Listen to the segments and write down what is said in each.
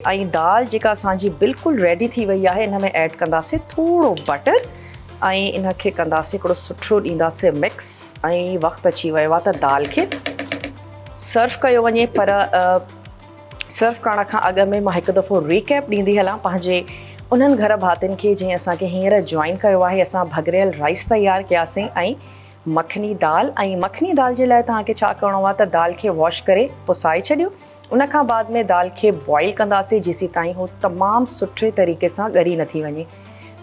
ऐं दाल जेका असांजी बिल्कुलु रेडी थी वई आहे इन में ऐड कंदासीं थोरो बटर ऐं इनखे कंदासीं हिकिड़ो सुठो ॾींदासीं मिक्स ऐं वक़्तु अची वियो आहे त दाल खे सर्व कयो वञे। पर सर्व करण खां अॻु में मां हिकु दफ़ो रिकैप ॾींदी हलां पंहिंजे उन्हनि घर भातियुनि खे जीअं असांखे हींअर जॉइन कयो आहे। असां भगरियल राइस तयारु कयासीं ऐं मखनी दाल जे लाइ तव्हांखे छा करिणो आहे त दाल खे वॉश करे पुसाए छॾियो। उन खां बाद में दाल खे बॉइल कंदासीं जेसीं ताईं उहो तमामु सुठे तरीक़े सां ॻरी न थी वञे।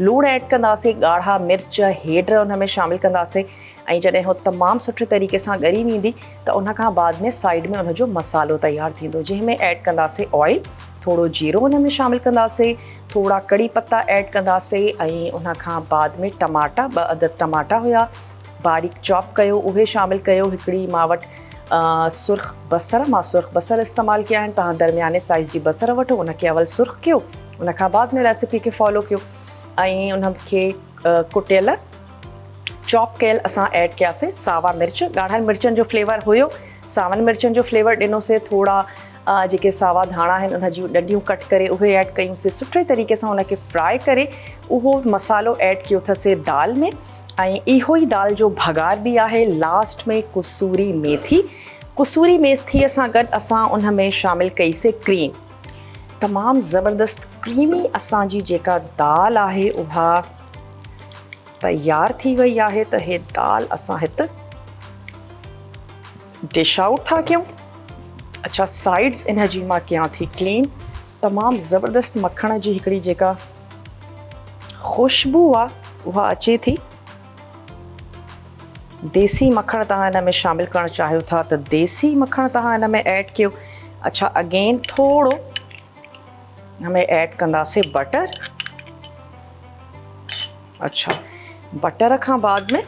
लूणु ऐड कंदासीं, ॻाढ़ा मिर्च हेड उन में शामिलु कंदासीं ऐं जॾहिं उहो तमामु सुठे तरीक़े सां ॻरी वेंदी त उन खां बाद में साइड में उनजो मसालो तयारु थींदो, जंहिंमें ऐड कंदासीं ऑइल, थोरो जीरो उन में शामिलु कंदासीं, थोरा कड़ी पत्ता ऐड कंदासीं ऐं उन खां बाद में टमाटा 2 अदद टमाटा हुया बारीक चॉप कयो उहे शामिलु कयो। हिकिड़ी मां वटि सुर्ख बसर इस्तेमालु कया आहिनि। तव्हां दरमियाने साइज़ जी बसर वठो, उनखे अवल सुर्ख कयो, उन खां बाद में रेसिपी खे फॉलो कयो ऐं उनखे कुटियल चॉप कयल असां ऐड कयासीं सावा मिर्च। ॻाढ़नि मिर्चनि जो फ्लेवर हुयो, सावनि मिर्चनि जो फ्लेवर ॾिनोसीं। थोरा जेके सावा धाणा आहिनि उन जूं ॾंडियूं कट करे उहे ऐड कयूंसीं। सुठे तरीक़े सां उनखे फ्राए करे उहो मसालो ऐड कयो अथसीं दाल में ऐं इहो ई दाल जो भगार बि आहे। लास्ट में कसूरी मेथीअ सां गॾु असां उन में शामिलु कईसीं क्रीम। तमामु ज़बरदस्त क्रीमी असांजी जेका दाल आहे उहा तयारु थी वई आहे। त हे दाल असां हिते डिश आउट था कयूं। अच्छा, साइड्स इन जी मां कयां थी क्लीन। तमामु ज़बरदस्त मखण जी हिकिड़ी जेका ख़ुशबू आहे उहा अचे थी। देसी मखण तव्हां हिन में शामिलु करणु चाहियो था त देसी मखण तव्हां हिन में ऐड कयो। अच्छा, अगेन थोरो हिन में ऐड कंदासीं बटर। अच्छा, बटर खां बाद में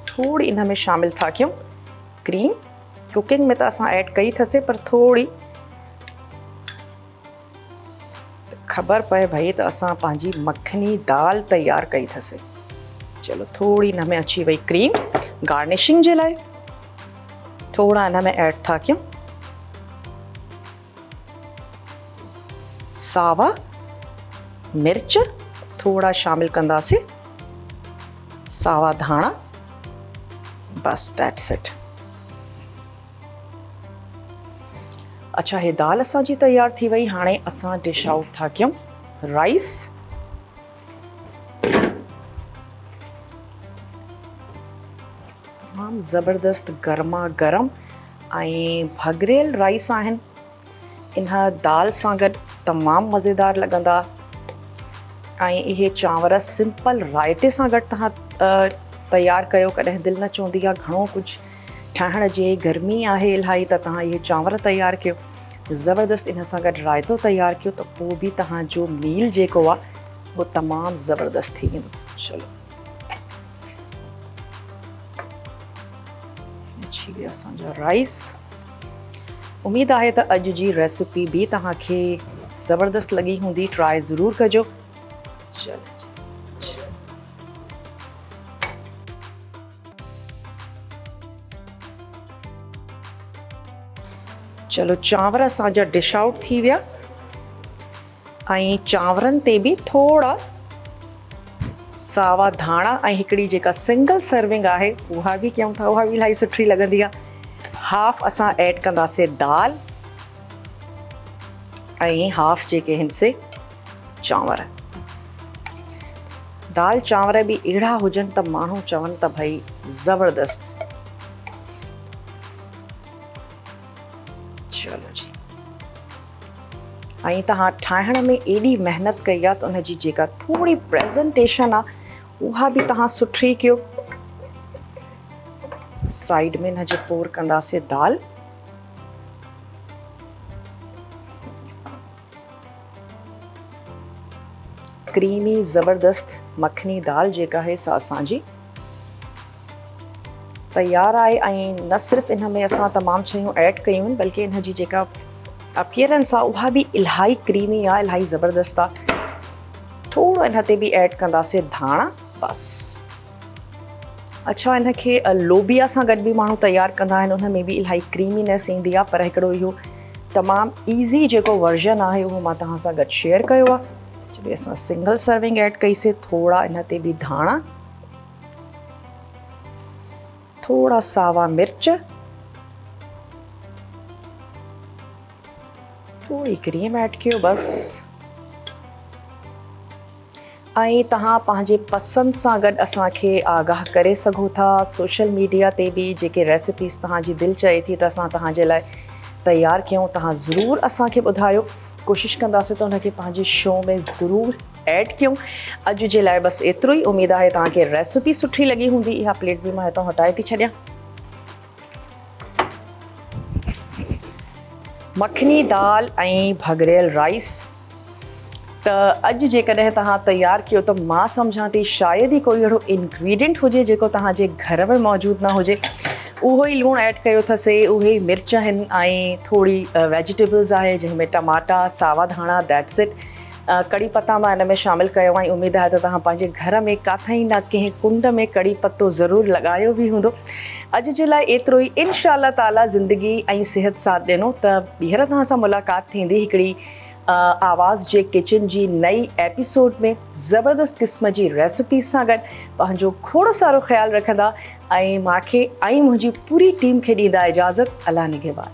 थोरी इन में शामिलु था कयूं क्रीम। कुकिंग में त असां ऐड कई अथसीं पर थोरी ख़बर पए भई त असां पंहिंजी मखनी दाल तयारु कई अथसीं। चलो, थोरी हिन में अची वई क्रीम गार्निशिंग जे लाइ। थोरा हिन में ऐड था कयूं सावा मिर्च, थोरा शामिलु कंदासीं सावा धाणा। बस दैट्स इट। अच्छा, हे दाल असांजी तयारु थी वई। हाणे असां डिश आउट था कयूं राइस। तमामु ज़बरदस्त गर्मा गरम ऐं भगरियल राइस आहिनि। इन दाल सां गॾु तमामु मज़ेदार लॻंदा ऐं इहे चांवर सिंपल रायते सां गॾु तव्हां तयारु कयो। कॾहिं दिलि न चवंदी आहे घणो कुझु ठाहिण जे, गर्मी आहे इलाही, त तव्हां इहे चांवर तयारु कयो, ज़बरदस्त इन सां गॾु रायतो तयारु कयो त पोइ बि तव्हांजो मील जेको आहे उहो तमामु ज़बरदस्त थी वेंदो। चलो, अची विया असांजा राइस। उमेद आहे त अॼु जी रेसिपी बि तव्हांखे ज़बरदस्त लॻी हूंदी। ट्राई ज़रूरु कजो। चलो, चांवर असांजा डिश आउट थी विया ऐं चांवरनि ते बि थोरा सावा धाणा ऐं हिकिड़ी जेका सिंगल सर्विंग आहे उहा बि कयूं था, उहा बि इलाही सुठी लॻंदी आहे। हाफ असां ऐड कंदासीं दाल ऐं हाफ जेके आहिनि से चांवर। दाल चांवर बि अहिड़ा हुजनि त माण्हू चवनि त भई ज़बरदस्त। चलो जी, ऐं तव्हां ठाहिण में एॾी महिनत कई आहे त उनजी जेका थोरी प्रेज़ेंटेशन आहे उहा बि तव्हां सुठी कयो। साइड में हिनजे पोर कंदासीं दाल। क्रीमी ज़बरदस्त मखनी दाल जेका आहे सा असांजी तयारु आहे। ऐं न सिर्फ़ु इन में असां तमामु शयूं ऐड कयूं आहिनि बल्कि इन जी जेका अपीयरेंस आहे उहा बि इलाही क्रीमी आहे, इलाही ज़बरदस्त आहे। थोरो इन ते बि ऐड कंदासीं धाणा बस। अच्छा, इनखे लोबिया सां गॾु बि माण्हू तयारु कंदा आहिनि, उन में बि इलाही क्रीमीनेस ईंदी आहे, पर हिकिड़ो इहो तमामु ईज़ी जेको वर्जन आहे उहो मां तव्हां सां गॾु शेयर कयो आहे। चलिए असां सिंगल सर्विंग ऐड कईसीं, थोड़ा इन ते बि धाणा, थोड़ा सावा मिर्च, थोड़ी क्रीम ऐड कयो बस। ऐं तव्हां पंहिंजे पसंदि सां गॾु असांखे आगाह करे सघो था। सोशल मीडिया ते बि जेके रेसिपीज़ तव्हांजी दिलि चए थी त असां तव्हांजे लाइ तयारु कयूं, तव्हां ज़रूरु असांखे ॿुधायो। कोशिशि कंदासीं त उनखे पंहिंजे शो में ज़रूरु ऐड कयूं। अॼु जे लाइ बसि एतिरो ई। उमेद आहे तव्हांखे रेसिपी सुठी लॻी हूंदी। इहा प्लेट बि मां हितां हटाए थी छॾियां। मखनी दाल ऐं भॻिरियल राइस त अॼु जेकॾहिं तव्हां तयारु कयो त मां सम्झां थी शायदि ई कोई अहिड़ो इंग्रेडिएंट हुजे जेको तव्हांजे घर में मौजूदु न हुजे। उहो ई लूणु ऐड कयो अथसीं, उहे ई मिर्च आहिनि ऐं थोड़ी वेजिटेबल्स आहे जंहिंमें टमाटा, सावा धाणा, दैट्स इट। कड़ी पत्ता मां हिन में शामिलु कयो ऐं उमेद आहे त तव्हां पंहिंजे घर में काथां ई न कंहिं कुंड में कड़ी पत्तो ज़रूरु लॻायो बि हूंदो। अॼु जे लाइ एतिरो ई। इंशाअल्लाह ताला ज़िंदगी ऐं सिहत साथ ॾिनो त ॿीहर तव्हां सां मुलाक़ात थींदी हिकिड़ी आवाज़ जे किचन जी नई एपिसोड में ज़बरदस्त क़िस्म जी रेसिपीज़ सां गॾु। पंहिंजो खोड़ सारो ख़्यालु रखंदा ऐं मूंखे ऐं मुंहिंजी पूरी टीम खे ॾींदा इजाज़त। अल्लाह निगहबान।